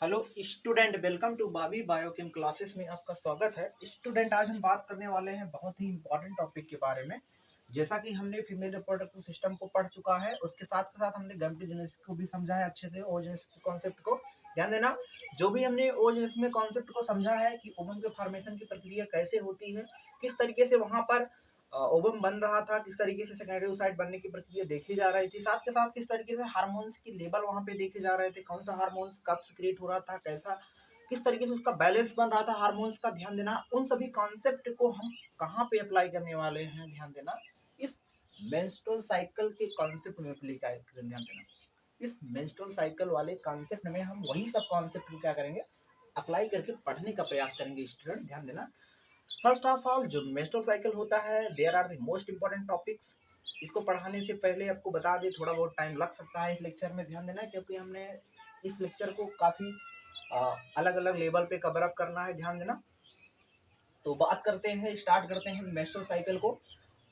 Hello student, welcome to Babi Biochem classes में आपका स्वागत है। स्टूडेंट, आज हम बात करने वाले हैं बहुत ही इंपॉर्टेंट टॉपिक के बारे में। जैसा कि हमने फीमेल रिप्रोडक्टिव सिस्टम को पढ़ चुका है, उसके साथ के साथ हमने गैमेटोजेनेसिस को भी समझा है अच्छे से, ओजेनेसिस कॉन्सेप्ट को। ध्यान देना, जो भी हमने ओजेनेसिस में कॉन्सेप्ट को समझा है कि ओवम के फॉर्मेशन की प्रक्रिया कैसे होती है, किस तरीके से वहां पर ओवम बन रहा था, किस तरीके से सेकेंडरी oocyte बनने की प्रक्रिया देखी जा रही थी, साथ के साथ किस तरीके से हार्मोन्स की लेवल वहां पे देखे जा रहे थे, कौन सा हार्मोन्स कब सीक्रेट हो रहा था, कैसा किस तरीके से उसका बैलेंस बन रहा था हार्मोन्स का। ध्यान देना, उन सभी कॉन्सेप्ट को हम कहाँ पे अप्लाई करने वाले हैं, ध्यान देना, इस मेंस्ट्रुअल साइकिल के कॉन्सेप्ट में अप्लाई करें। ध्यान देना, इस मेंस्ट्रुअल साइकिल वाले कॉन्सेप्ट में हम वही सब कॉन्सेप्ट को क्या करेंगे, अप्लाई करके पढ़ने का प्रयास करेंगे। स्टूडेंट ध्यान देना, फर्स्ट ऑफ ऑल जो मेंस्ट्रुअल साइकिल होता है, there are the most important topics. इसको पढ़ाने से पहले आपको बता दें, थोड़ा बहुत टाइम लग सकता है इस लेक्चर में। ध्यान देना, क्योंकि हमने इस लेक्चर को काफ़ी अलग अलग लेवल पे कवर अप करना है। ध्यान देना, तो बात करते हैं, स्टार्ट करते हैं मेंस्ट्रुअल साइकिल को।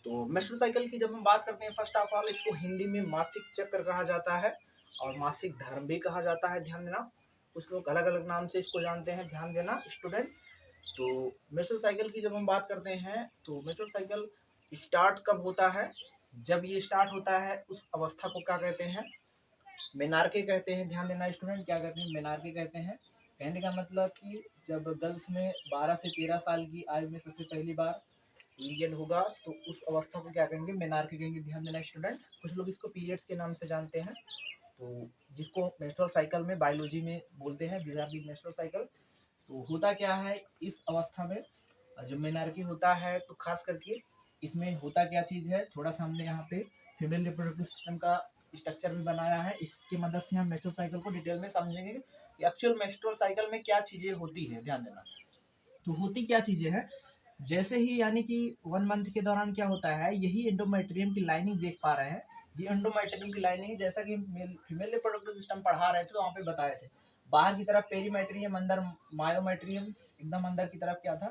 तो मेंस्ट्रुअल साइकिल की जब हम बात करते हैं, फर्स्ट ऑफ ऑल इसको हिंदी में मासिक चक्र कहा जाता है और मासिक धर्म भी कहा जाता है। ध्यान देना, कुछ लोग अलग अलग नाम से इसको जानते हैं। ध्यान देना स्टूडेंट, तो मेंस्ट्रुअल साइकिल की जब हम बात करते हैं, तो मेंस्ट्रुअल साइकिल स्टार्ट कब होता है, जब ये स्टार्ट होता है उस अवस्था को क्या कहते हैं, मेनार्के कहते हैं। ध्यान देना स्टूडेंट, क्या कहते हैं, मेनार्के कहते हैं। कहने का मतलब कि जब गर्ल्स में 12 से 13 साल की आयु में सबसे पहली बार पीरियड होगा, तो उस अवस्था को क्या कहेंगे, मेनार्के कहेंगे। ध्यान देना स्टूडेंट, कुछ लोग इसको पीरियड्स के नाम से जानते हैं, तो जिसको मेंस्ट्रुअल साइकिल में बायोलॉजी में बोलते हैं, these are the menstrual cycle. तो होता क्या है इस अवस्था में, जो मेनार्की होता है, तो खास करके इसमें होता क्या चीज़ है, थोड़ा सा हमने यहाँ पे फीमेल रिप्रोडक्टिव सिस्टम का स्ट्रक्चर भी बनाया है। इसकी मदद से हम मेंस्ट्रुअल साइकिल को डिटेल में समझेंगे कि एक्चुअल मेंस्ट्रुअल साइकिल में क्या चीज़ें होती है। ध्यान देना, तो होती क्या चीज़ें हैं, जैसे ही यानी कि 1 मंथ के दौरान क्या होता है, यही एंडोमेट्रियम की लाइनिंग देख पा रहे हैं। ये एंडोमेट्रियम की लाइनिंग है, जैसा कि फीमेल रिप्रोडक्टिव सिस्टम पढ़ा रहे थे तो वहाँ पे बताए थे। बाहर की तरफ पेरीमेट्रियम, अंदर मायोमेट्रियम, एकदम अंदर की तरफ क्या था,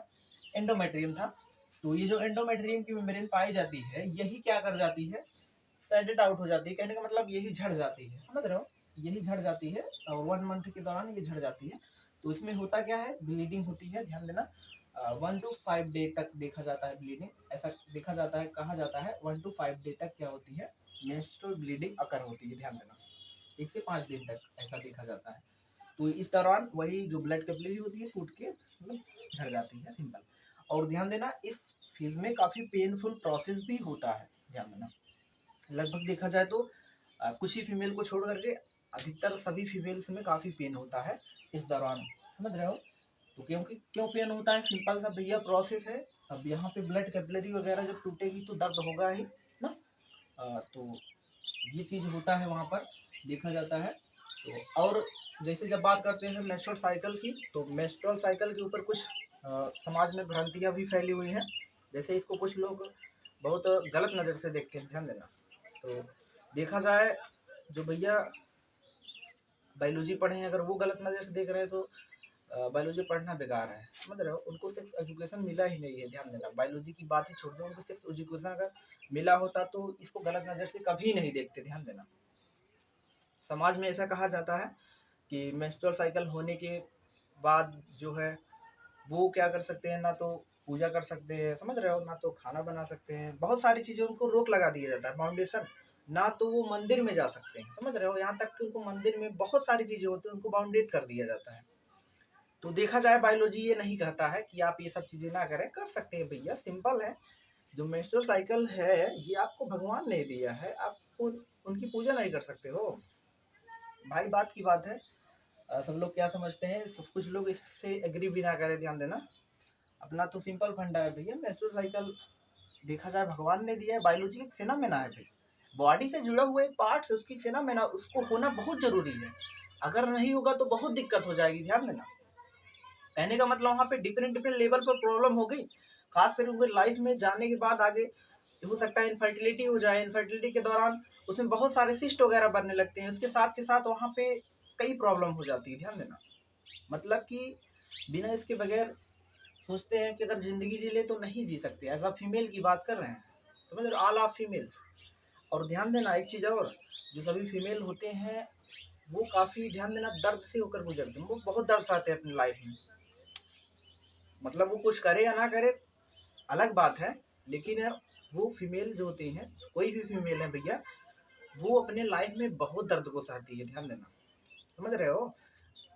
एंडोमेट्रियम था। तो ये जो एंडोमेट्रियम की मेम्ब्रेन पाई जाती है, यही क्या कर जाती है, सेडेड आउट हो जाती है। कहने का मतलब यही झड़ जाती है, समझ रहे हो, यही झड़ जाती है और 1 मंथ के दौरान ये झड़ जाती है। तो इसमें होता क्या है, ब्लीडिंग होती है। ध्यान देना, 1 to 5 डे तक देखा जाता है ब्लीडिंग, ऐसा देखा जाता है, कहा जाता है 1 to 5 डे तक क्या होती है, मेंस्ट्रुअल ब्लीडिंग अकर होती है। ध्यान देना, 1 से 5 दिन तक ऐसा देखा जाता है। तो इस दौरान वही जो ब्लड कैपिलरी होती है टूट के मतलब झड़ जाती है, सिंपल। और ध्यान देना, इस फेज में काफ़ी पेनफुल प्रोसेस भी होता है। ध्यान देना, लगभग देखा जाए तो कुछ ही फीमेल को छोड़ करके अधिकतर सभी फीमेल्स में काफ़ी पेन होता है इस दौरान, समझ रहे हो। तो क्योंकि क्यों पेन होता है, सिंपल सा भैया प्रोसेस है। अब यहाँ पे ब्लड कैपिलरी वगैरह जब टूटेगी तो दर्द होगा ही ना। तो ये चीज़ होता है वहाँ पर, देखा जाता है। तो और जैसे जब बात करते हैं मेंस्ट्रुअल साइकिल की, तो मेंस्ट्रुअल साइकिल के ऊपर कुछ समाज में भ्रांतियाँ भी फैली हुई हैं। जैसे इसको कुछ लोग बहुत गलत नज़र से देखते हैं। ध्यान देना, तो देखा जाए जो भैया बायोलॉजी पढ़े हैं, अगर वो गलत नज़र से देख रहे हैं तो बायोलॉजी पढ़ना बेकार है, समझ रहे हो। उनको सेक्स एजुकेशन मिला ही नहीं है। ध्यान देना, बायोलॉजी की बात ही छोड़ दो, उनको सेक्स एजुकेशन अगर मिला होता तो इसको गलत नज़र से कभी नहीं देखते। ध्यान देना, समाज में ऐसा कहा जाता है कि मेंस्ट्रुअल साइकिल होने के बाद जो है वो क्या कर सकते हैं, ना तो पूजा कर सकते हैं, समझ रहे हो, ना तो खाना बना सकते हैं, बहुत सारी चीज़ें उनको रोक लगा दिया जाता है, बाउंडेशन। ना तो वो मंदिर में जा सकते हैं, समझ रहे हो, यहाँ तक कि उनको मंदिर में बहुत सारी चीज़ें होती हैं, उनको बाउंडेड कर दिया जाता है। तो देखा जाए बायोलॉजी ये नहीं कहता है कि आप ये सब चीज़ें ना करें, कर सकते हैं भैया, सिंपल है। जो मेंस्ट्रुअल साइकिल है ये आपको भगवान ने दिया है, आप उनकी पूजा नहीं कर सकते हो भाई, बात की बात है। सब लोग क्या समझते हैं, कुछ लोग इससे एग्री भी ना करें। ध्यान देना, अपना तो सिंपल फंडा है भैया, मेंस्ट्रुअल साइकिल देखा जाए भगवान ने दिया है, बायोलॉजी एक फिनोमेना है भाई, बॉडी से जुड़ा हुआ एक पार्ट है, उसकी फिनोमेना, उसको होना बहुत जरूरी है। अगर नहीं होगा तो बहुत दिक्कत हो जाएगी। ध्यान देना, कहने का मतलब वहाँ पे डिफरेंट डिफरेंट लेवल पर प्रॉब्लम हो गई, खास कर उनके लाइफ में जाने के बाद आगे हो सकता है इनफर्टिलिटी हो जाए, इनफर्टिलिटी के दौरान उसमें बहुत सारे सिस्ट वगैरह बनने लगते हैं, उसके साथ के साथ वहाँ पे कई प्रॉब्लम हो जाती है। ध्यान देना, मतलब कि बिना इसके बगैर सोचते हैं कि अगर ज़िंदगी जी ले तो नहीं जी सकते, एज अ फीमेल की बात कर रहे हैं, समझ रहे, ऑल ऑफ फीमेल्स। और ध्यान देना एक चीज़ और, जो सभी फीमेल होते हैं वो काफ़ी ध्यान देना दर्द से होकर गुजरते हैं, वो बहुत दर्द सहते हैं अपनी लाइफ में। मतलब वो कुछ करे या ना करे अलग बात है, लेकिन वो फीमेल जो होती हैं, कोई भी फीमेल है भैया, वो अपने लाइफ में बहुत दर्द को सहती है, ध्यान देना, समझ रहे हो।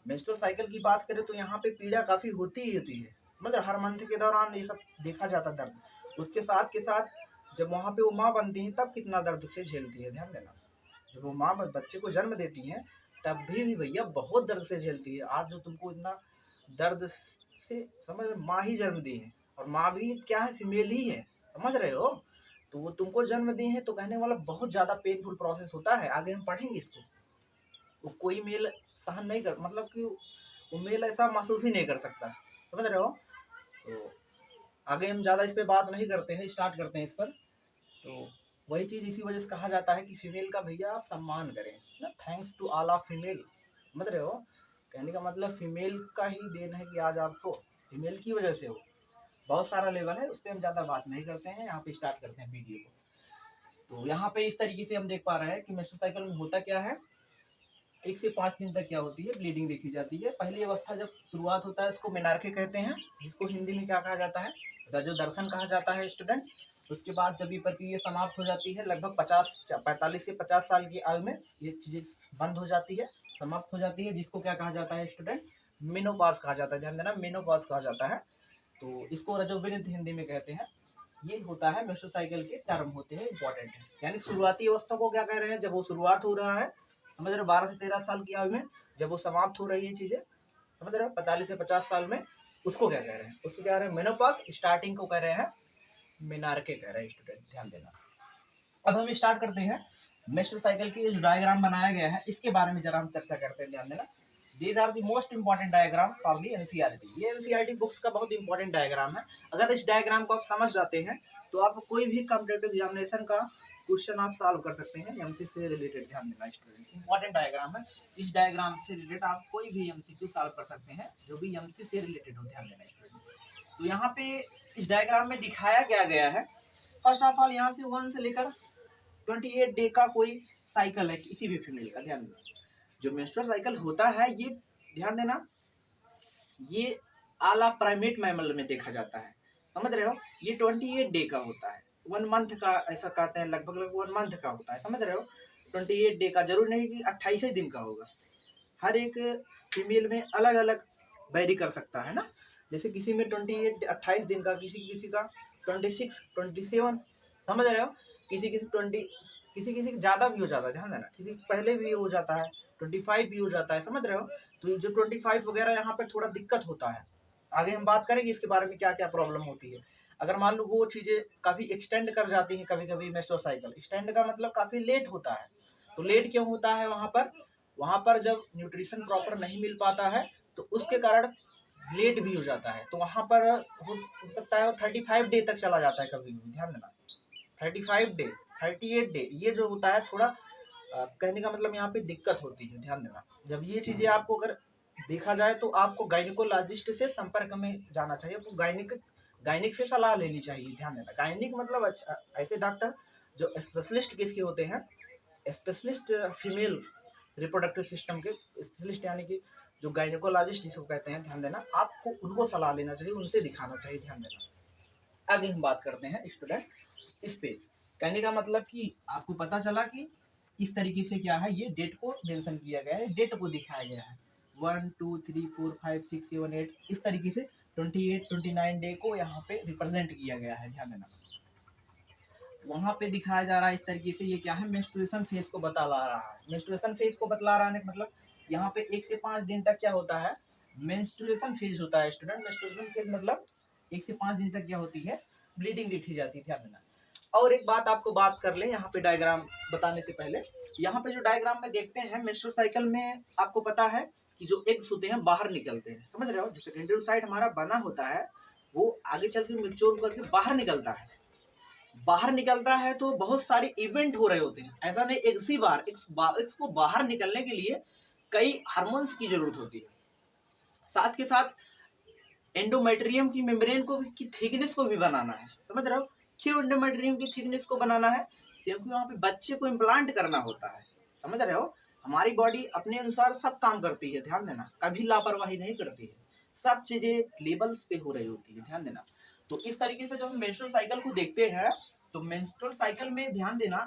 मेंस्ट्रुअल साइकिल की बात करें तो यहाँ पे पीड़ा काफ़ी होती ही होती है, मतलब हर मंथ के दौरान ये सब देखा जाता दर्द। उसके साथ के साथ जब वहाँ पे वो माँ बनती है तब कितना दर्द से झेलती है, ध्यान देना। जब वो माँ बच्चे को जन्म देती है तब भी भैया बहुत दर्द से झेलती है। आज जो तुमको इतना दर्द से, समझ रहे, माँ ही जन्म दी है, और माँ भी क्या है, फीमेल ही है, समझ रहे हो। तो वो तुमको जन्म दी है, तो कहने वाला बहुत ज़्यादा पेनफुल प्रोसेस होता है, आगे हम पढ़ेंगे इसको। वो कोई मेल सहन नहीं कर, मतलब कि वो मेल ऐसा महसूस ही नहीं कर सकता, समझ रहे हो। तो आगे हम ज़्यादा इस पे बात नहीं करते हैं, स्टार्ट करते हैं इस पर। तो वही चीज़ इसी वजह से कहा जाता है कि फीमेल का भैया आप सम्मान करें ना, thanks to all of female, समझ रहे हो। कहने का मतलब फीमेल का ही देन है कि आज आपको, फीमेल की वजह से हो। बहुत सारा लेवल है, उस पर हम ज़्यादा बात नहीं करते हैं, यहाँ पे स्टार्ट करते हैं वीडियो को। तो यहाँ पे इस तरीके से हम देख पा रहे हैं कि मेंस्ट्रुअल साइकिल में होता क्या है। 1 से 5 दिन तक क्या होती है, ब्लीडिंग देखी जाती है। पहली अवस्था जब शुरुआत होता है उसको मेनार्के कहते हैं, जिसको हिंदी में क्या कहा जाता है, रजो दर्शन कहा जाता है स्टूडेंट। उसके बाद जब ये प्रक्रिया समाप्त हो जाती है, लगभग 45 से 50 साल की आयु में ये चीज़ें बंद हो जाती है, समाप्त हो जाती है, जिसको क्या कहा जाता है स्टूडेंट, मेनोपॉज कहा जाता है, ध्यान देना, मेनोपॉज कहा जाता है। तो इसको रजोवृद्धि हिंदी में कहते हैं। ये होता है मेंस्ट्रुअल साइकिल के टर्म होते हैं, इंपॉर्टेंट है। यानी शुरुआती अवस्था को क्या कह रहे हैं, जब वो शुरुआत हो रहा है, समझ रहे हो, 12 से 13 साल की आयु में जब वो समाप्त हो रही है चीजें, समझ रहे हो, 45 से 50 साल में, उसको क्या कह रहे हैं, उसको क्या कह रहे हैं, मेनोपॉज। स्टार्टिंग को कह रहे हैं मेनार्के कह रहे हैं स्टूडेंट, ध्यान देना। अब हम स्टार्ट करते हैं मेंस्ट्रुअल साइकिल की जो डायग्राम बनाया गया है इसके बारे में जरा हम चर्चा करते हैं, ध्यान देना। These are the most important diagram for the NCERT. ये एनसीईआरटी बुक्स का बहुत इंपॉर्टेंट डायग्राम है। अगर इस डायग्राम को आप समझ जाते हैं तो आप कोई भी कॉम्पिटेटिव एग्जामिनेशन का क्वेश्चन आप सॉल्व कर सकते हैं, एमसी से रिलेटेड, ध्यान देना स्टूडेंट, इंपॉर्टेंट डायग्राम है। इस डायग्राम से रिलेटेड आप कोई भी एमसीक्यू सॉल्व कर सकते हैं जो भी एमसी से रिलेटेड हो, ध्यान देना स्टूडेंट। तो यहाँ पे इस डायग्राम में दिखाया क्या गया है, फर्स्ट ऑफ ऑल यहाँ से 1 से लेकर 28 डे का कोई साइकिल है किसी भी फीमेल का, ध्यान देना। जो मेंस्ट्रुअल साइकिल होता है ये, ध्यान देना, ये आला प्राइमेट मैमल में देखा जाता है, समझ रहे हो। ये 28 डे का होता है, 1 मंथ का, ऐसा कहते हैं, लगभग 1 मंथ का होता है, समझ रहे हो। 28 डे का, जरूर नहीं कि 28 दिन का होगा। हर एक फीमेल में अलग अलग वेरी कर सकता है ना। जैसे किसी में 28 दिन का, किसी किसी का 26, 27, समझ रहे हो। किसी किसी 20, किसी किसी ज़्यादा भी हो जाता है, ध्यान देना, किसी पहले भी हो जाता है, 25 भी हो जाता है, समझ रहे हो। तो जो 25 वगैरह यहाँ पे थोड़ा दिक्कत होता है, आगे हम बात करेंगे इसके बारे में क्या क्या प्रॉब्लम होती है। अगर मान लो वो चीज़ें काफ़ी एक्सटेंड कर जाती हैं, कभी कभी मेंस्ट्रुअल साइकिल एक्सटेंड का मतलब काफ़ी लेट होता है। तो लेट क्यों होता है, वहाँ पर जब न्यूट्रिशन प्रॉपर नहीं मिल पाता है तो उसके कारण लेट भी हो जाता है। तो वहाँ पर हो सकता है 35 डे तक चला जाता है कभी भी, ध्यान देना। 35 डे, 38 डे, ये जो होता है थोड़ा कहने का मतलब यहाँ पे दिक्कत होती है, ध्यान देना। जब ये चीज़ें आपको अगर देखा जाए तो आपको गायनिकोलॉजिस्ट से संपर्क में जाना चाहिए, आपको गायनिक से सलाह लेनी चाहिए, ध्यान देना। गायनिक मतलब अच्छा ऐसे डॉक्टर जो स्पेशलिस्ट किसके होते हैं, स्पेशलिस्ट फीमेल रिप्रोडक्टिव सिस्टम के स्पेशलिस्ट, यानी कि जो गायनिकोलॉजिस्ट जिसको कहते हैं, ध्यान देना। आपको उनको सलाह लेना चाहिए, उनसे दिखाना चाहिए, ध्यान देना। आगे हम बात करते हैं स्टूडेंट इस पे। कहने का मतलब कि आपको पता चला कि इस तरीके से क्या है, ये डेट को मेंशन किया गया है, डेट को दिखाया गया है, 1 2 3 4 5 6 7 8, इस तरीके से 28 29 डे को यहाँ पे रिप्रेजेंट किया गया है, ध्यान देना। वहाँ पे दिखाया जा रहा है इस तरीके से, ये क्या है, मेंस्ट्रुएशन फेज को बता रहा है। मेंस्ट्रुएशन फेज को बतला रहा है मतलब यहाँ पे 1 से 5 दिन तक क्या होता है, मेंस्ट्रुएशन फेज होता है स्टूडेंट। मेंस्ट्रुएशन फेज मतलब 1 से 5 दिन तक क्या होती है, ब्लीडिंग देखी जाती है, ध्यान देना। और एक बात आपको बात कर ले यहाँ पे डायग्राम बताने से पहले, यहाँ पे जो डायग्राम में देखते हैं मेंस्ट्रुअल साइकिल में, आपको पता है कि जो एग्स होते हैं बाहर निकलते हैं, समझ रहे हो। जो सेकेंडरी साइड हमारा बना होता है वो आगे चल के मैच्योर करके बाहर निकलता है। बाहर निकलता है तो बहुत सारे इवेंट हो रहे होते हैं, ऐसा नहीं एक सी बार इसको बाहर निकलने के लिए कई हार्मोन्स की जरूरत होती है। साथ के साथ एंडोमेट्रियम की मेम्ब्रेन को की थिकनेस को भी बनाना है, समझ रहे हो। क्यों एंडोमेट्रियम की थिकनेस को बनाना है, क्योंकि वहाँ पे बच्चे को इम्प्लांट करना होता है, समझ रहे हो। हमारी बॉडी अपने अनुसार सब काम करती है, ध्यान देना, कभी लापरवाही नहीं करती है, सब चीजें लेवल्स पे हो रही होती है, ध्यान देना। तो इस तरीके से जब हम मेंस्ट्रुअल साइकिल को देखते हैं तो मेंस्ट्रुअल साइकिल में ध्यान देना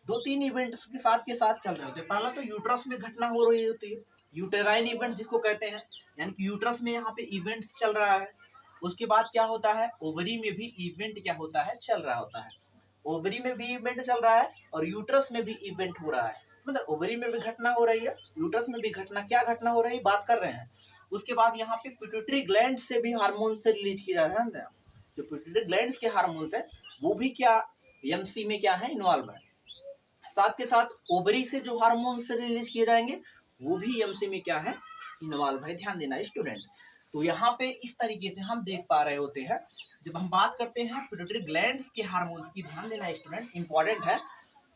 दो तीन इवेंट्स के साथ चल रहे होते हैं। पहला तो यूट्रस में घटना हो रही होती है, यूटेराइन इवेंट जिसको कहते हैं, यानी कि यूट्रस में यहाँ पे इवेंट्स चल रहा है। उसके बाद क्या होता है, ओवरी में भी इवेंट क्या होता है, चल रहा होता है। ओवरी में भी इवेंट चल रहा है और यूट्रस में भी इवेंट हो रहा है, मतलब ओवरी में भी घटना हो रही है, यूट्रस में भी घटना, क्या घटना हो रही है बात कर रहे हैं। उसके बाद यहाँ पे पिट्यूटरी ग्लैंड से भी हार्मोन से रिलीज किया जा रहा है। जो पिट्यूटरी ग्लैंड के हार्मोन्स है वो भी क्या एमसी में क्या है, इन्वॉल्व है। साथ के साथ ओवरी से जो हार्मोन से रिलीज किए जाएंगे वो भी एमसी में क्या है, इन्वॉल्व है, ध्यान देना स्टूडेंट। तो यहाँ पे इस तरीके से हम देख पा रहे होते हैं जब हम बात करते हैं पिट्यूटरी ग्लैंड्स के हार्मोन्स की, ध्यान देना स्टूडेंट, इंपॉर्टेंट है।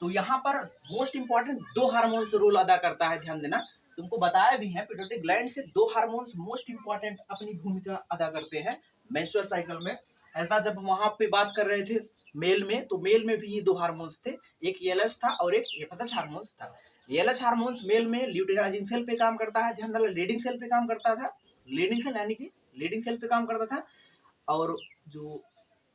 तो यहाँ पर मोस्ट इंपॉर्टेंट दो हार्मोन्स रोल अदा करता है, ध्यान देना, तुमको बताया भी है पिट्यूटरी ग्लैंड से दो हार्मोन्स मोस्ट इंपॉर्टेंट अपनी भूमिका अदा करते हैं मेंस्ट्रुअल साइकिल में। ऐसा जब हम वहां पे बात कर रहे थे मेल में, तो मेल में भी ये दो हार्मोन्स थे, एक एलएच था और एक एफएसएच हार्मोन्स था। एलएच हार्मोन्स मेल में ल्यूटिनाइजिंग सेल पे काम करता है, ध्यान देना, लीडिंग सेल पे काम करता था, लीडिंग सेल यानी कि लीडिंग सेल पे काम करता था। और जो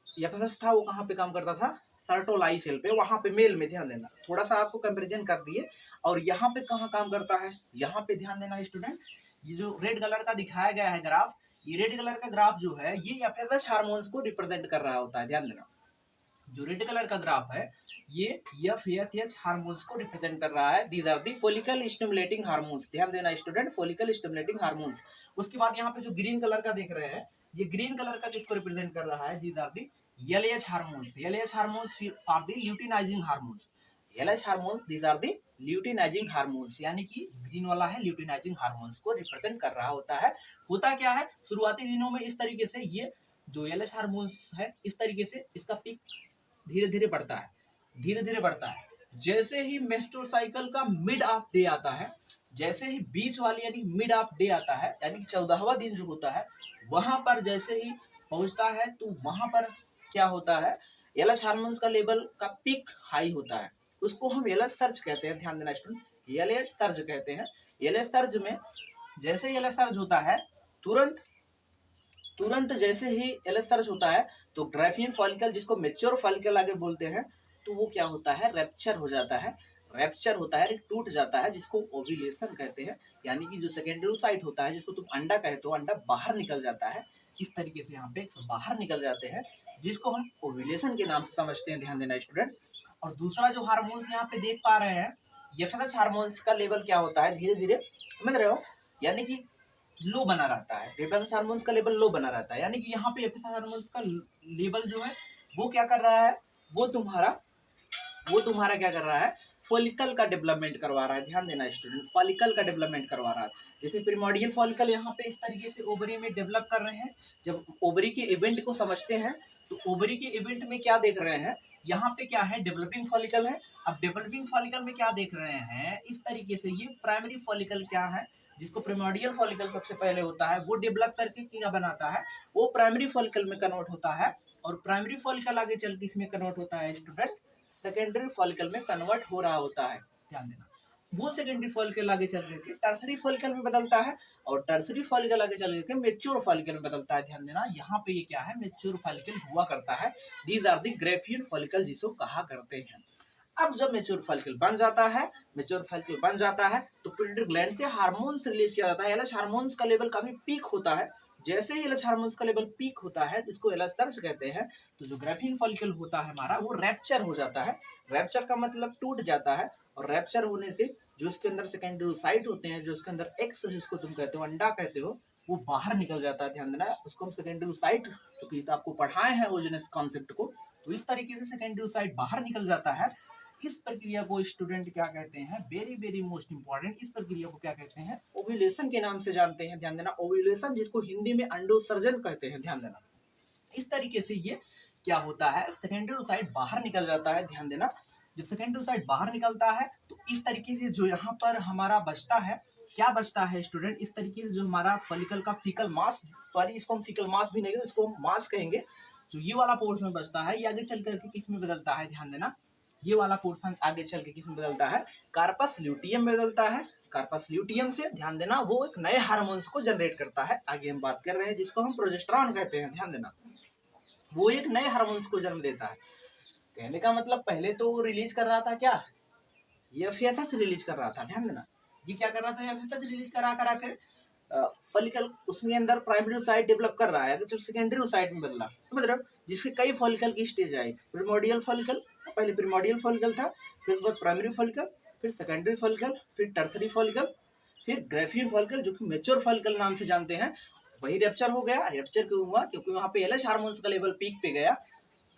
एफएसएच था वो कहाँ पे काम करता था, सर्टोलाई सेल पे, वहां पे मेल में, ध्यान देना, थोड़ा सा आपको कंपैरिजन कर दिए। और यहाँ पे कहाँ काम करता है, यहाँ पे ध्यान देना स्टूडेंट, ये जो रेड कलर का दिखाया गया है ग्राफ, ये रेड कलर का ग्राफ जो है ये एफएसएच हार्मोन्स को रिप्रेजेंट कर रहा होता है, ध्यान देना। जो रेड कलर का ग्राफ है ये एफएसएच हार्मोन्स को रिप्रेजेंट कर रहा है। These are the follicle stimulating hormones, ध्यान देना स्टूडेंट, फॉलिकल स्टिमुलेटिंग हार्मोन्स। उसके बाद यहाँ पे जो ग्रीन कलर का देख रहे हैं, ये ग्रीन कलर का किसको रिप्रेजेंट कर रहा है, these are the LH hormones, LH hormones for the luteinizing hormones, LH hormones these are the luteinizing hormones, यानी कि ग्रीन वाला है ल्यूटिनाइजिंग हार्मोन्स को रिप्रेजेंट कर रहा होता है। होता क्या है, शुरुआती दिनों में इस तरीके से ये जो LH हार्मोन्स है इस तरीके से इसका पीक धीरे धीरे बढ़ता है, धीरे धीरे बढ़ता है। जैसे ही मेंस्ट्रुअल साइकिल का मिड ऑफ डे आता है, जैसे ही बीच वाली यानी मिड ऑफ डे आता है, यानी कि 14वां दिन जो होता है, वहां पर जैसे ही पहुंचता है तो वहां पर क्या होता है, एलएच हार्मोन्स का लेवल का पीक हाई होता है, उसको हम एलएच सर्ज कहते हैं, ध्यान देना स्टूडेंट, एलएच सर्ज कहते हैं। एलएच सर्ज में जैसे एलएच सर्ज होता है तुरंत तुरंत जैसे ही एलएच सर्ज होता है तो ग्राफियन फॉलिकल, जिसको मेच्योर फॉलिकल आगे बोलते हैं, तो वो क्या होता है, रैप्चर हो जाता है, रैप्चर होता है, टूट जाता है, जिसको ओव्यूलेशन कहते हैं। यानी कि जो सेकेंडरी साइट होता है जिसको तुम अंडा कहते हो, अंडा बाहर निकल जाता है, इस तरीके से यहाँ पे बाहर निकल जाते हैं, जिसको हम ओव्यूलेशन के नाम से समझते हैं, ध्यान देना स्टूडेंट। और दूसरा जो हार्मोन्स यहाँ पे देख पा रहे हैं, एफएसएच हार्मोन्स का लेवल क्या होता है, धीरे धीरे, समझ रहे हो, यानी कि लो बना रहता है, एफएसएच हार्मोन्स का लेवल लो बना रहता है, यानी कि यहाँ पे एफएसएच हार्मोन्स का लेवल जो है वो क्या कर रहा है, वो तुम्हारा क्या कर रहा है, फॉलिकल का डेवलपमेंट करवा रहा है, ध्यान देना स्टूडेंट, फॉलिकल का डेवलपमेंट करवा रहा है। जैसे प्रिमोर्डियल फॉलिकल यहाँ पे इस तरीके से ओवरी में डेवलप कर रहे हैं। जब ओवरी के इवेंट को समझते हैं तो ओवरी के इवेंट में क्या देख रहे हैं, यहाँ पे क्या है, डेवलपिंग फॉलिकल है। अब डेवलपिंग फॉलिकल में क्या देख रहे हैं, इस तरीके से ये प्राइमरी फॉलिकल क्या है, जिसको प्रिमोर्डियल फॉलिकल सबसे पहले होता है, वो डेवलप करके क्या बनाता है, वो प्राइमरी फॉलिकल में कन्वर्ट होता है। और प्राइमरी फॉलिकल आगे चल के इसमें कन्वर्ट होता है स्टूडेंट, सेकेंडरी फॉलिकल में कन्वर्ट हो रहा होता है, ध्यान देना। वो सेकेंडरी फॉलिकल आगे चल करके टर्सरी फॉलिकल में बदलता है और टर्सरी फॉलिकल आगे चल करके मेच्योर फॉलिकल में बदलता है, ध्यान देना। यहाँ पे ये क्या है, मेच्योर फॉलिकल हुआ करता है। These are the Graafian follicle जिसको कहा करते हैं। अब जब मेच्योर फॉलिकल बन जाता है, मेच्योर फॉलिकल बन जाता है तो पिट्यूटरी ग्लैंड से हार्मोन्स रिलीज किया जाता है। एलएच हार्मोन्स का लेवल काफी पीक होता है। जैसे ही एलएच हार्मोन्स का लेवल पीक होता है इसको एलएच सर्ज कहते हैं। तो जो ग्राफियन फॉलिकल होता है हमारा वो रैप्चर हो जाता है। रैप्चर का मतलब टूट जाता है और रैप्चर होने से जो उसके अंदर सेकेंडरी साइट होते हैं, जो उसके अंदर एक्स जिसको तुम कहते हो, अंडा कहते हो, वो बाहर निकल जाता है, ध्यान देना। उसको हम सेकेंडरी साइट, क्योंकि तो आपको पढ़ाए हैं ओजेनस कॉन्सेप्ट को, तो इस तरीके से सेकेंडरी साइट बाहर निकल जाता है। इस प्रक्रिया को स्टूडेंट क्या कहते हैं, वेरी वेरी मोस्ट इंपॉर्टेंट, इस प्रक्रिया को क्या कहते हैं, ओव्यूलेशन के नाम से जानते हैं, ध्यान देना। ओव्यूलेशन जिसको हिंदी में अंडोसर्जन कहते हैं, ध्यान देना। इस तरीके से ये क्या होता है, सेकेंडरी साइड बाहर निकल जाता है, ध्यान देना। जब सेकेंडरी साइड बाहर निकलता है तो इस तरीके से जो यहाँ पर हमारा बचता है, क्या बचता है स्टूडेंट, इस तरीके से जो हमारा फॉलिकल का फीकल मास, सॉरी इसको हम फीकल मास भी नहीं कहेंगे, इसको हम मास कहेंगे, जो ये वाला पोर्शन बचता है ये आगे चल करके किस में बदलता है, ध्यान देना, ये वाला पोर्शन आगे चल के किसमें बदलता है, कार्पस ल्यूटियम में बदलता है। कार्पस ल्यूटियम से ध्यान देना वो एक नए हार्मोन्स को जनरेट करता है। आगे हम बात कर रहे हैं जिसको हम प्रोजेस्टेरॉन कहते हैं, ध्यान देना वो एक नए हार्मोन्स को जन्म देता है। कहने का मतलब पहले तो वो रिलीज कर रहा था क्या, ये एफएसएच रिलीज कर रहा था, ध्यान देना ये क्या कर रहा था, एफएसएच रिलीज करा कर फॉलिकल उसमें अंदर प्राइमरी ओसाइट डेवलप कर रहा है, तो जब सेकेंडरी ओसाइट में बदला, समझ रहे हो, जिससे कई फॉलिकल की स्टेज आई। प्रिमोर्डियल फॉलिकल, पहले प्रिमोर्डियल फॉलिकल था, फिर उसके बाद प्राइमरी फॉलिकल, फिर सेकेंडरी फॉलिकल, फिर टर्सरी फॉलिकल, फिर ग्रेफियन फॉलिकल जो कि मैच्योर फॉलिकल नाम से जानते हैं। वही रैप्चर हो गया। रैप्चर क्यों हुआ, क्योंकि वहाँ पे एलएच हार्मोन्स का लेवल पीक पे गया।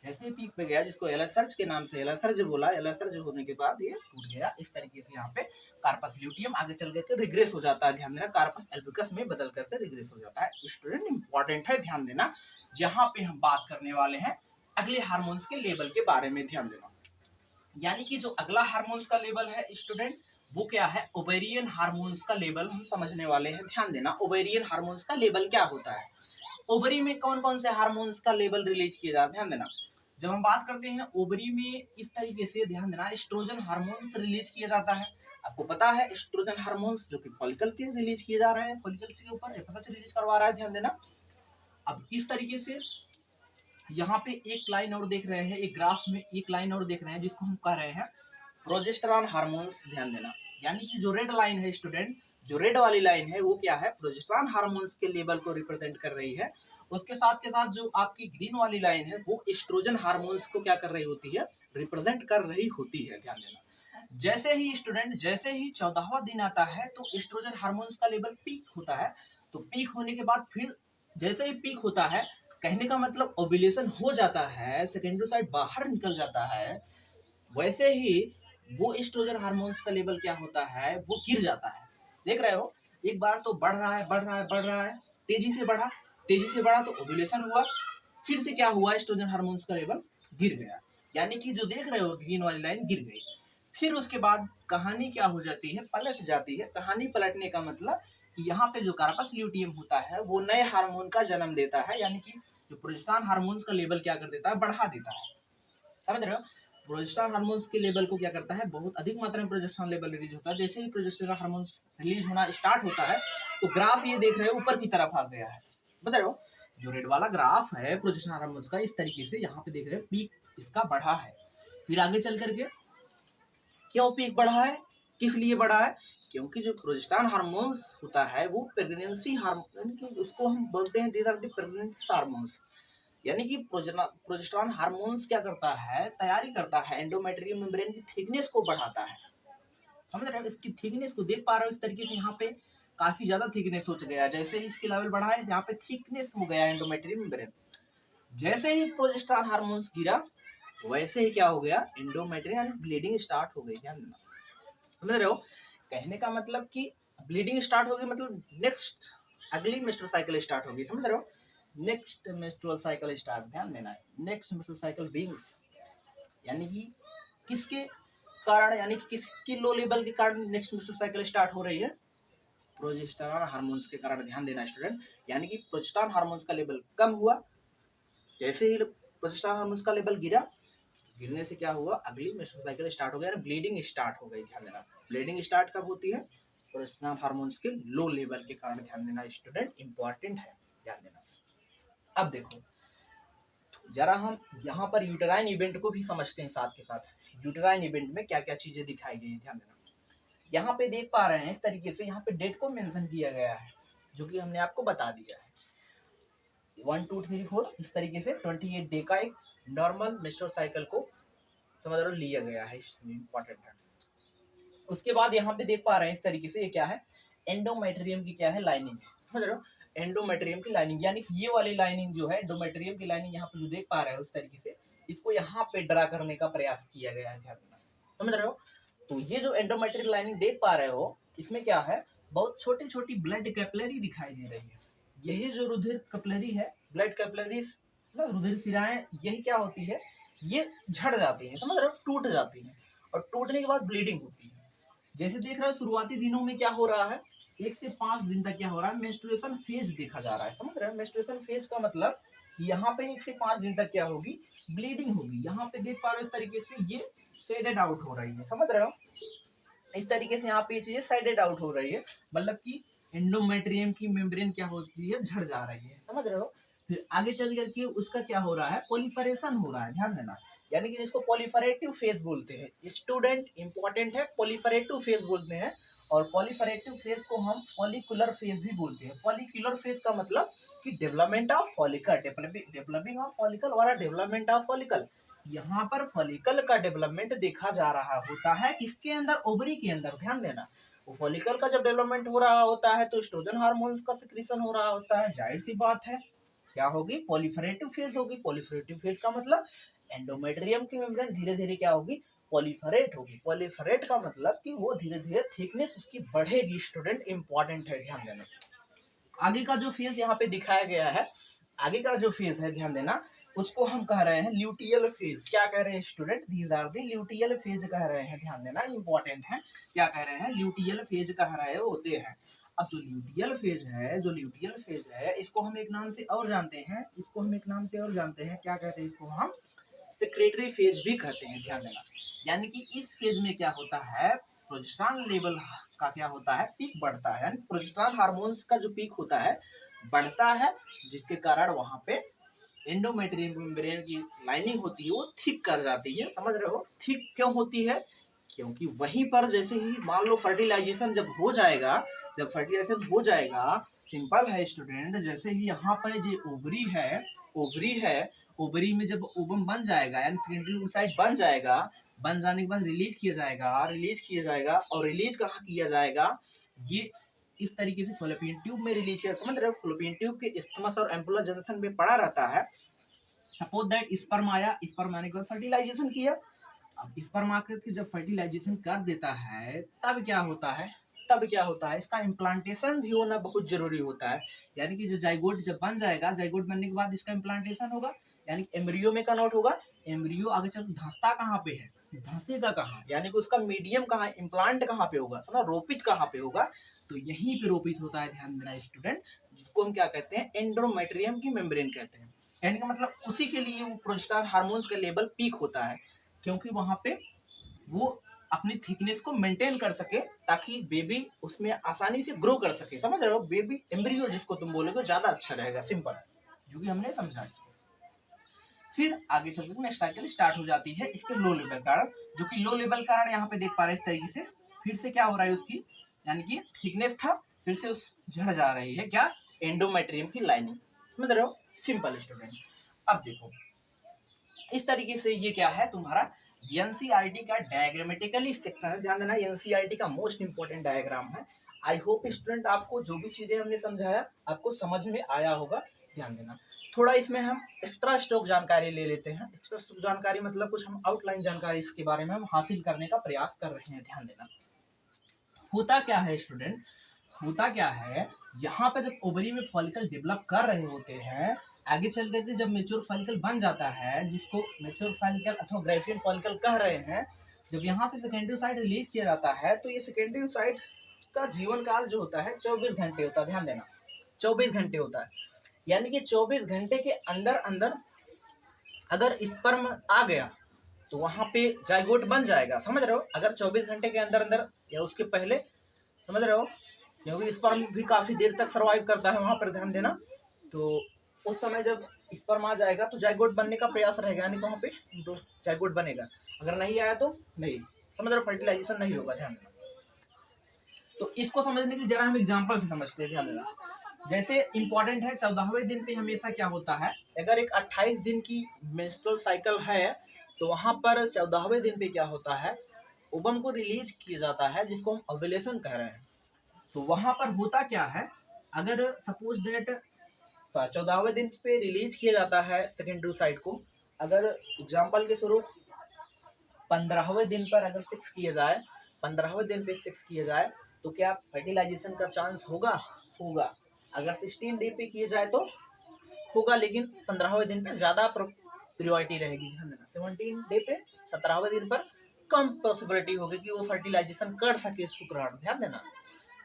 जैसे ही पीक पे गया, जिसको एलासर्ज के नाम से एलासर्ज बोला, एलासर्ज होने के बाद ये टूट गया। इस तरीके से यहाँ पे कार्पस ल्यूटियम आगे चल करके रिग्रेस हो जाता है, ध्यान देना, कार्पस एल्बिकस में बदल करके रिग्रेस हो जाता है। स्टूडेंट इंपॉर्टेंट है, ध्यान देना। जहाँ पे हम बात करने वाले हैं अगले हार्मोन्स के लेवल के बारे में, ध्यान देना। यानी कि जो अगला हार्मोन्स का लेवल है स्टूडेंट, वो क्या है, ओवेरियन हार्मोन्स का लेवल हम समझने वाले हैं। ध्यान देना, ओवेरियन हार्मोन्स का लेवल क्या होता है, ओवरी में कौन कौन से हार्मोन्स का लेवल रिलीज किया जाता है, ध्यान देना। जब हम बात करते हैं ओवरी में, इस तरीके से ध्यान देना, एस्ट्रोजन हार्मोन्स रिलीज किया जाता है। आपको पता है एस्ट्रोजन हार्मोन्स जो कि फॉलिकल के रिलीज किए जा रहे हैं, फॉलिकल के ऊपर एफएसएच रिलीज करवा रहा है, ध्यान देना। अब इस तरीके से यहाँ पे एक लाइन और देख रहे हैं, एक ग्राफ में एक लाइन और देख रहे हैं जिसको हम कह रहे हैं प्रोजेस्टेरॉन हार्मोन्स, ध्यान देना। यानी कि जो रेड लाइन है स्टूडेंट, जो रेड वाली लाइन है वो क्या है, प्रोजेस्टेरॉन हार्मोन्स के लेवल को रिप्रेजेंट कर रही है। उसके साथ के साथ जो आपकी ग्रीन वाली लाइन है वो एस्ट्रोजन हार्मोन्स को क्या कर रही होती है, रिप्रेजेंट कर रही होती है, ध्यान देना। जैसे ही स्टूडेंट, जैसे ही 14वां दिन आता है तो एस्ट्रोजन हार्मोन्स का लेवल पीक होता है। तो पीक होने के बाद फिर जैसे ही पीक होता है, कहने का मतलब ओव्यूलेशन हो जाता है, सेकेंडरी साइड बाहर निकल जाता है, वैसे ही वो एस्ट्रोजन हार्मोन्स का लेवल क्या होता है, वो गिर जाता है। देख रहे हो, एक बार तो बढ़ रहा है, बढ़ रहा है, बढ़ रहा है, तेजी से बढ़ा, तेजी से बढ़ा तो ओव्यूलेशन हुआ, फिर से क्या हुआ, एस्ट्रोजन हार्मोन्स का लेवल गिर गया। यानी कि जो देख रहे हो ग्रीन वाली लाइन गिर गई। फिर उसके बाद कहानी क्या हो जाती है, पलट जाती है। कहानी पलटने का मतलब यहाँ पे जो कार्पस ल्यूटियम होता है वो नए हार्मोन का जन्म देता है। यानी कि जो प्रोजेस्टेरॉन हार्मोन्स का लेवल क्या कर देता है, बढ़ा देता है, समझ रहे हो। प्रोजेस्टेरॉन हार्मोन्स के लेवल को क्या करता है, बहुत अधिक मात्रा में प्रोजेस्टेरॉन लेवल रिलीज होता है। जैसे ही प्रोजेस्टेरॉन हार्मोन्स रिलीज होना स्टार्ट होता है तो ग्राफ ये देख रहे हो ऊपर की तरफ आ गया है, बता रहे हो। जो रेड वाला ग्राफ है प्रोजेस्टेरॉन हार्मोन्स का, इस तरीके से यहाँ पे देख रहे हो पीक इसका बढ़ा है। फिर आगे चल करके क्यों पीक बढ़ा है, किस लिए बढ़ा है, क्योंकि जो प्रोजेस्टेरॉन हार्मोन्स होता है वो प्रेगनेंसी हार्मोन, उसको हम बोलते हैं these are the pregnancy hormones. यानी कि प्रोजेस्टेरॉन हार्मोन्स क्या करता है, तैयारी करता है, एंडोमेट्रियम मेम्ब्रेन की थिकनेस को बढ़ाता है, समझ रहे हो। इसकी थिकनेस को देख पा रहे हो, इस तरीके से यहाँ पे काफी ज्यादा थिकनेस हो गया। जैसे ही इसकी लेवल बढ़ा है यहाँ पे थिकनेस हो गया एंडोमेट्रियम मेम्ब्रेन। जैसे ही प्रोजेस्टेरॉन हार्मोन्स गिरा वैसे ही क्या हो गया, एंडोमेट्रियम ब्लीडिंग स्टार्ट हो गई, ध्यान देना, समझ रहे हो। कहने का मतलब कि ब्लीडिंग स्टार्ट होगी मतलब नेक्स्ट अगली मेंस्ट्रुअल साइकिल स्टार्ट होगी, समझ रहे हो। नेक्स्ट मेंस्ट्रुअल साइकिल स्टार्ट, ध्यान देना है, नेक्स्ट मेंस्ट्रुअल साइकिल बीइंग्स, यानी कि किसके कारण, यानी कि किसकी लो लेवल के कारण नेक्स्ट मेंस्ट्रुअल साइकिल स्टार्ट हो रही है, प्रोजेस्टेरॉन हार्मोन्स के कारण, ध्यान देना स्टूडेंट। यानी कि प्रोजेस्टेरॉन हार्मोन्स का लेवल कम हुआ, जैसे ही प्रोजेस्टेरॉन हार्मोन्स का लेवल गिरा, गिरने से क्या हुआ, अगली मेंस्ट्रुअल साइकिल स्टार्ट हो गया, ब्लीडिंग स्टार्ट हो गई, ध्यान देना। ब्लीडिंग स्टार्ट कब होती है, प्रोजेस्टेरॉन हार्मोन्स के लो लेवल के कारण, ध्यान देना स्टूडेंट, इंपॉर्टेंट है, ध्यान देना। अब देखो जरा हम यहाँ पर यूटेराइन इवेंट को भी समझते हैं साथ के साथ। यूटेराइन इवेंट में क्या क्या चीजें दिखाई गई है, ध्यान देना। यहाँ पे देख पा रहे हैं इस तरीके से, यहाँ पे डेट को मेंशन किया गया है जो कि हमने आपको बता दिया है, 1 2 3 4 इस तरीके से 28 डे का एक नॉर्मल मेंस्ट्रुअल साइकिल को समझ रहे हो लिया गया है, इंपॉर्टेंट है। उसके बाद यहाँ पे देख पा रहे हैं इस तरीके से, ये क्या है, एंडोमेट्रियम की क्या है, लाइनिंग है, समझ रहे हो। एंडोमेट्रियम की लाइनिंग, यानी कि ये वाली लाइनिंग जो है एंडोमेट्रियम की लाइनिंग, यहाँ पे जो देख पा रहे हैं उस तरीके से इसको यहाँ पे ड्रा करने का प्रयास किया गया है, ध्यान देना, समझ रहे हो। तो ये जो एंडोमेट्रियम लाइनिंग देख पा रहे हो, इसमें क्या है, बहुत छोटी छोटी ब्लड कैपिलरी दिखाई दे रही है। यही जो रुधिर कैपिलरी है, ब्लड कैपिलरीज, रुधिर सिराएं, यही क्या होती है, ये झड़ जाती है, समझ रहे हो, टूट जाती है, और टूटने के बाद ब्लीडिंग होती है। जैसे देख रहे हो शुरुआती दिनों में क्या हो रहा है, 1 से 5 दिन तक क्या हो रहा है, मेंस्ट्रुएशन फेज देखा जा रहा है, समझ रहे हैं। मेंस्ट्रुएशन फेज का मतलब यहाँ पे 1 से 5 दिन तक क्या होगी, ब्लीडिंग होगी। यहाँ पे देख पा रहे हो इस तरीके से, ये शेडेड आउट हो रही है, समझ रहे हो। इस तरीके से यहाँ पे ये चीजें साइडेड आउट हो रही है, मतलब कि एंडोमेट्रियम की मेम्ब्रेन क्या होती है, झड़ जा रही है, समझ रहे हो। फिर आगे चल करके उसका क्या हो रहा है, पॉलीफरेशन हो रहा है, ध्यान देना, यानी कि जिसको पॉलीफरेटिव फेज बोलते हैं। स्टूडेंट इंपॉर्टेंट है, पॉलीफरेटिव फेज बोलते हैं। और पॉलीफरेटिव फेज को हम फॉलिकुलर फेज भी बोलते हैं। फॉलिकुलर फेज का मतलब कि development of follicle, developing of follicle और डेवलपमेंट ऑफ फॉलिकल। यहाँ पर फॉलिकल का डेवलपमेंट देखा जा रहा होता है, इसके अंदर, ओवरी के अंदर, ध्यान देना। वो फॉलिकल का जब डेवलपमेंट हो रहा होता है तो एस्ट्रोजन हार्मोन्स का सिक्रीशन हो रहा होता है, जाहिर सी बात है क्या होगी, पॉलीफरेटिव फेज होगी। पॉलीफरेटिव फेज का मतलब एंडोमेट्रियम की मेम्ब्रेन धीरे धीरे क्या होगी, पॉलीफरेट होगी। पॉलीफरेट का मतलब कि वो धीरे धीरे थिकनेस उसकी बढ़ेगी। स्टूडेंट इंपॉर्टेंट है, ध्यान देना। आगे का जो फेज यहाँ पे दिखाया गया है, आगे का जो फेज है, ध्यान देना, उसको हम कह रहे हैं ल्यूटियल फेज। क्या कह रहे हैं student, these are the luteal phase कह रहे हैं, ध्यान देना, इंपॉर्टेंट है। क्या कह रहे हैं, ल्यूटियल फेज कह रहे होते हैं। अब जो ल्यूटियल फेज है, जो ल्यूटियल फेज है, इसको हम एक नाम से और जानते हैं, इसको हम एक नाम से और जानते हैं, क्या कहते हैं इसको हम, सेक्रेटरी फेज भी कहते हैं, ध्यान देना। यानी कि इस फेज में क्या होता है, प्रोजेस्टेरॉन लेवल का क्या होता है, पीक बढ़ता है, यानी प्रोजेस्टेरॉन हार्मोन्स का जो पीक होता है बढ़ता है, जिसके कारण वहां पे एंडोमेट्रियम मेम्ब्रेन की लाइनिंग होती है वो थिक कर जाती है, समझ रहे हो। थिक क्यों होती है, क्योंकि वहीं पर जैसे ही मान लो फर्टिलाइजेशन जब हो जाएगा, जब फर्टिलाइजेशन हो जाएगा, सिंपल है स्टूडेंट, जैसे ही यहाँ पर जो ओवरी है, ओवरी है, ओवरी में जब ओवम बन जाएगा, यानी सेकेंडरी oocyte बन जाएगा, बन जाने के बाद रिलीज किया जाएगा, रिलीज किया जाएगा, और रिलीज कहाँ किया जाएगा, ये इस तरीके से फॉलोपियन ट्यूब में रिलीज किया, समझ रहे हो। फॉलोपियन ट्यूब के इस्टमस और एम्पुलर जंक्शन में पड़ा रहता है। सपोज दैट स्पर्म आया, स्पर्म आने के बाद फर्टिलाइजेशन किया। अब स्पर्म आकर के जब फर्टिलाइजेशन कर देता है, तब क्या होता है, तब क्या होता है, इसका इम्प्लांटेशन भी होना बहुत जरूरी होता है। यानी कि जो जाइगोट जब बन जाएगा, जाइगोट बनने के बाद इसका इम्प्लांटेशन होगा, यानी एम्ब्रियो में कन्वर्ट होगा। एम्ब्रियो आगे चल धंसता कहाँ पे है, धंसेगा कहाँ, यानी कि उसका मीडियम कहाँ, इम्प्लांट कहाँ पे होगा, समझ, रोपित कहाँ पे होगा, तो यहीं पे रोपित होता है, ध्यान देना स्टूडेंट, जिसको हम क्या कहते हैं, एंडोमेट्रियम की मेम्ब्रेन कहते हैं। यानी कि मतलब उसी के लिए वो प्रोजेस्टेरॉन हार्मोन्स का लेवल पीक होता है, क्योंकि वहां पे वो अपनी थिकनेस को मेंटेन कर सके, ताकि बेबी उसमें आसानी से ग्रो कर सके, समझ रहे हो। बेबी एम्ब्रियो जिसको तुम बोलोगे ज्यादा अच्छा रहेगा, सिंपल, जो कि हमने समझा। फिर आगे चलकर नेक्स्ट साइकिल स्टार्ट हो जाती है इसके लो लेवल कारण, जो कि लो लेवल कारण यहाँ पे देख पा रहे हैं इस तरीके से, फिर से क्या हो रहा है उसकी, यानी कि थिकनेस था, फिर से उस झड़ जा रही है, क्या, एंडोमेट्रियम की लाइनिंग, समझ रहे हो, सिंपल स्टूडेंट। अब देखो इस तरीके से ये क्या है तुम्हारा एनसीईआरटी का डायग्रामेटिकली सेक्शन है, ध्यान देना, एनसीईआरटी का मोस्ट इंपोर्टेंट डायग्राम है। आई होप स्टूडेंट आपको जो भी चीजें हमने समझाया आपको समझ में आया होगा, ध्यान देना। थोड़ा इसमें हम एक्स्ट्रा स्टॉक जानकारी ले लेते हैं। एक्स्ट्रा स्टॉक जानकारी मतलब कुछ हम आउटलाइन जानकारी इसके बारे में हम हासिल करने का प्रयास कर रहे हैं, ध्यान देना। होता क्या है स्टूडेंट, होता क्या है, यहाँ पे जब ओवरी में फॉलिकल डेवलप कर रहे होते हैं, आगे चल करके जब मेच्योर फॉलिकल बन जाता है, जिसको मेच्योर फॉलिकल अथवा ग्रेफियन फॉलिकल कह रहे हैं, जब यहाँ से सेकेंडरी साइड रिलीज किया जाता है, तो ये सेकेंडरी साइड का जीवन काल जो होता है 24 घंटे होता है, ध्यान देना, 24 घंटे होता है। यानी कि 24 घंटे के अंदर अंदर अगर स्पर्म आ गया तो वहां पे जाइगोट बन जाएगा, समझ रहे हो। अगर 24 घंटे के अंदर अंदर या उसके पहले, समझ रहे हो, क्योंकि स्पर्म भी काफी देर तक सर्वाइव करता है वहां पर, ध्यान देना। तो उस समय जब स्पर्म आ जाएगा तो जाइगोट बनने का प्रयास रहेगा, यानी वहां पे तो जाइगोट बनेगा, अगर नहीं आया तो नहीं, समझ रहे हो, फर्टिलाइजेशन नहीं होगा, ध्यान देना। तो इसको समझने के लिए जरा हम एग्जाम्पल से समझते हैं, ध्यान देना। जैसे इंपॉर्टेंट है 14वें दिन पे हमेशा क्या होता है, अगर एक 28 दिन की मेंस्ट्रुअल साइकिल है तो वहां पर 14वें दिन पे क्या होता है, ओवम को रिलीज किया जाता है, जिसको हम ओव्यूलेशन कह रहे हैं। तो वहां पर होता क्या है, अगर सपोज डेट 14वें दिन पे रिलीज किया जाता है सेकेंडरी साइड को, अगर एग्जाम्पल के स्वरूप 15वें दिन पर अगर 6 किया जाए, 15वें दिन पे 6 किया जाए तो क्या फर्टिलाइजेशन का चांस होगा, होगा। अगर 16 डे पे किया जाए तो होगा, लेकिन 15वें दिन पे ज्यादा प्रियोरिटी रहेगी, ध्यान देना। 17 डे पे 17वें दिन पर कम पॉसिबिलिटी होगी कि वो फर्टिलाइजेशन कर सके शुक्राणु, ध्यान देना।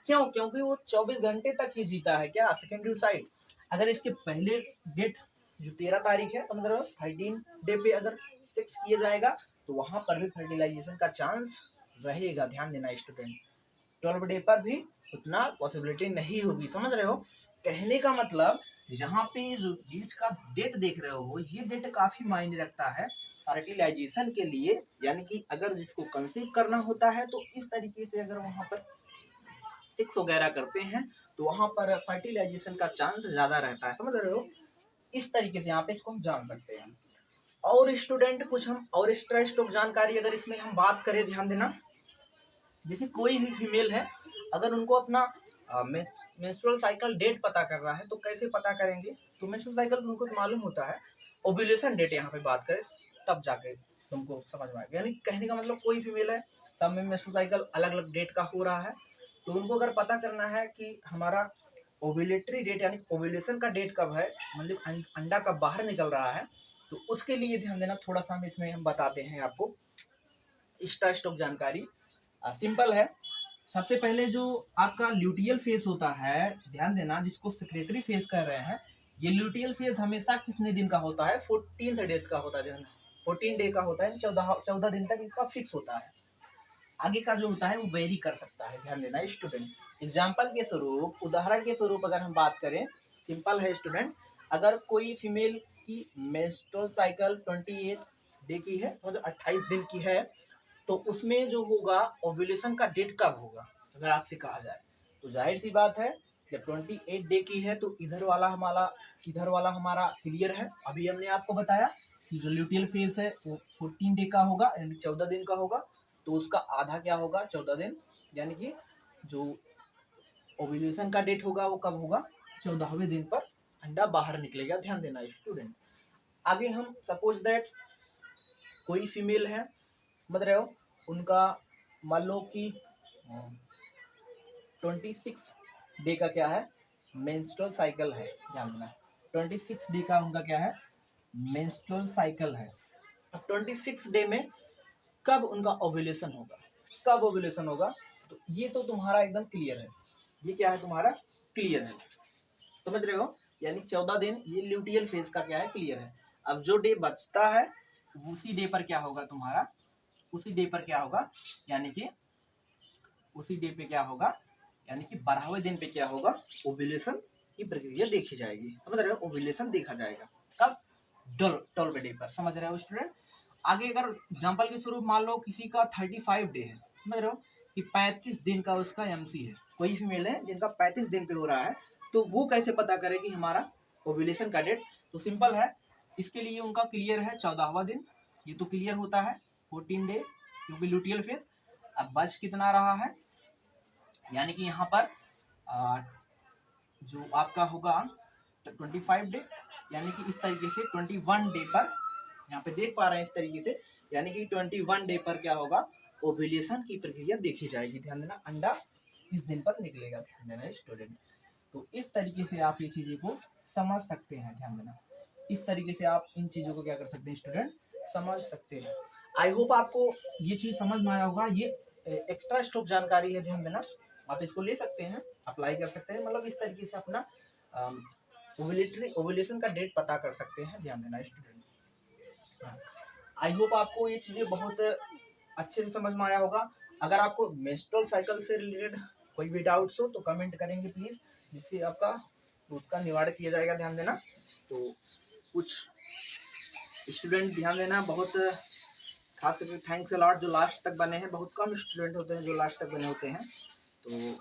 क्यों, क्योंकि वो 24 घंटे तक ही जीता है, क्या, सेकेंडरी साइड। अगर इसके पहले डेट जो 13 तारीख है तो मतलब 13 डे पे अगर 6 किया जाएगा तो वहां पर भी फर्टिलाइजेशन का चांस रहेगा। ध्यान देना स्टूडेंट, 12 डे पर भी उतना पॉसिबिलिटी नहीं होगी। समझ रहे हो? कहने का मतलब यहाँ पे जो बीच का डेट देख रहे हो, ये डेट काफी मायने रखता है फर्टिलाइजेशन के लिए। यानी कि अगर जिसको कंसीव करना होता है तो इस तरीके से अगर वहां पर 6 वगैरह करते हैं तो वहां पर फर्टिलाइजेशन का चांस ज्यादा रहता है। समझ रहे हो? इस तरीके से यहाँ पे इसको हम जान सकते हैं। और स्टूडेंट कुछ हम और एक्स्ट्रा स्टॉक जानकारी अगर इसमें हम बात करें, ध्यान देना, जैसे कोई भी फीमेल है अगर उनको अपना मेंस्ट्रुअल साइकिल डेट पता करना है तो कैसे पता करेंगे? तो मेंस्ट्रुअल साइकिल उनको तो मालूम होता है, ओव्यूलेशन डेट यहाँ पे बात करें तब जाके तुमको समझ में आएगा। यानी कहने का मतलब कोई फीमेल है, सब में मेंस्ट्रुअल साइकिल अलग अलग डेट का हो रहा है, तो उनको अगर पता करना है कि हमारा ओव्यूलेटरी डेट यानी ओव्यूलेशन का डेट कब है, मतलब अंडा कब बाहर निकल रहा है, तो उसके लिए ध्यान देना थोड़ा सा हम इसमें हम बताते हैं आपको एक्स्ट्रा स्टॉक जानकारी। सिंपल है। सबसे पहले जो आपका ल्यूटियल फेज होता है, ध्यान देना, जिसको सेक्रेटरी फेज कह रहे हैं, ये ल्यूटियल फेज हमेशा कितने दिन का होता है? 14 डे का होता है। 14 डे का होता है, 14 दिन तक इसका फिक्स होता है। आगे का जो होता है वो वेरी कर सकता है। ध्यान देना स्टूडेंट। एग्जाम्पल के स्वरूप, उदाहरण के स्वरूप अगर हम बात करें, सिंपल है स्टूडेंट, अगर कोई फीमेल की मेंस्ट्रुअल साइकिल 28 डे की है, मतलब 28 दिन की है, तो उसमें जो होगा ओव्यूलेशन का डेट कब होगा अगर आपसे कहा जाए, तो जाहिर सी बात है जब 28 डे की है तो इधर वाला हमारा क्लियर है। अभी हमने आपको बताया कि जो ल्यूटियल फेज है वो 14 डे का होगा, यानी 14 दिन का होगा, तो उसका आधा क्या होगा? 14 दिन। यानी कि जो ओव्यूलेशन का डेट होगा वो कब होगा? 14वें दिन पर अंडा बाहर निकलेगा। ध्यान देना स्टूडेंट। आगे हम सपोज दैट कोई फीमेल है, समझ रहे हो, उनका मान लो कि 26 डे का क्या है? मेंस्ट्रुअल साइकिल है। ध्यान देना 26 डे का उनका क्या है? मेंस्ट्रुअल साइकिल है। अब 26 डे में कब उनका ओव्यूलेशन होगा? कब ओव्यूलेशन होगा? तो ये तो तुम्हारा एकदम क्लियर है। ये क्या है? तुम्हारा क्लियर है। समझ रहे हो? यानी 14 दिन ये ल्यूटियल फेज का क्या है? क्लियर है। अब जो डे बचता है उसी डे पर क्या होगा तुम्हारा? उसी डे पर क्या होगा? यानी कि उसी डे पे क्या होगा? यानी कि 12वें दिन पे क्या होगा? ओव्यूलेशन की प्रक्रिया देखी जाएगी। समझ रहे हो? ओव्यूलेशन देखा जाएगा कब? 12वें डे पर। समझ रहे हो स्टूडेंट? आगे अगर एग्जांपल के स्वरूप मान लो किसी का 35 डे है, समझ रहे हो कि 35 दिन का उसका एमसी है, कोई फीमेल है जिनका 35 दिन पे हो रहा है, तो वो कैसे पता करेगी हमारा ओव्यूलेशन का डेट? तो सिंपल है, इसके लिए उनका क्लियर है 14वां दिन, ये तो क्लियर होता है 14 डे क्योंकि ल्यूटियल फेज। अब बच कितना रहा है? यानी कि यहाँ पर जो आपका होगा 25 डे, यानी कि इस तरीके से 21 डे पर यहाँ पे देख पा रहे हैं इस तरीके से, यानी कि 21 डे पर क्या होगा? ओव्यूलेशन की प्रक्रिया देखी जाएगी। ध्यान देना, अंडा इस दिन पर निकलेगा। ध्यान देना स्टूडेंट। तो इस तरीके से आप ये चीजें को समझ सकते हैं। ध्यान देना, इस तरीके से आप इन चीजों को क्या कर सकते हैं स्टूडेंट? समझ सकते हैं। आई होप आपको ये चीज समझ में आया होगा। ये एक्स्ट्रा स्टॉक जानकारी है। ध्यान देना, आप इसको ले सकते हैं, अप्लाई कर सकते हैं, मतलब इस तरीके से अपना ओव्यूलेशन का डेट पता कर सकते हैं। ध्यान देना स्टूडेंट। आई होप आपको ये चीजें बहुत अच्छे से समझ में आया होगा। अगर आपको मेंस्ट्रुअल साइकिल से रिलेटेड कोई भी डाउट्स हो तो कमेंट करेंगे प्लीज, जिससे आपका उसका निवारण किया जाएगा। ध्यान देना। तो कुछ स्टूडेंट ध्यान देना, बहुत खास करके थैंक्स अ लॉट जो लास्ट तक बने हैं। बहुत कम स्टूडेंट होते हैं जो लास्ट तक बने होते हैं। तो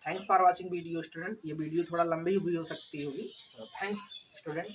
thanks for watching video student. ये वीडियो थोड़ा लंबी भी हो सकती होगी। Thanks student.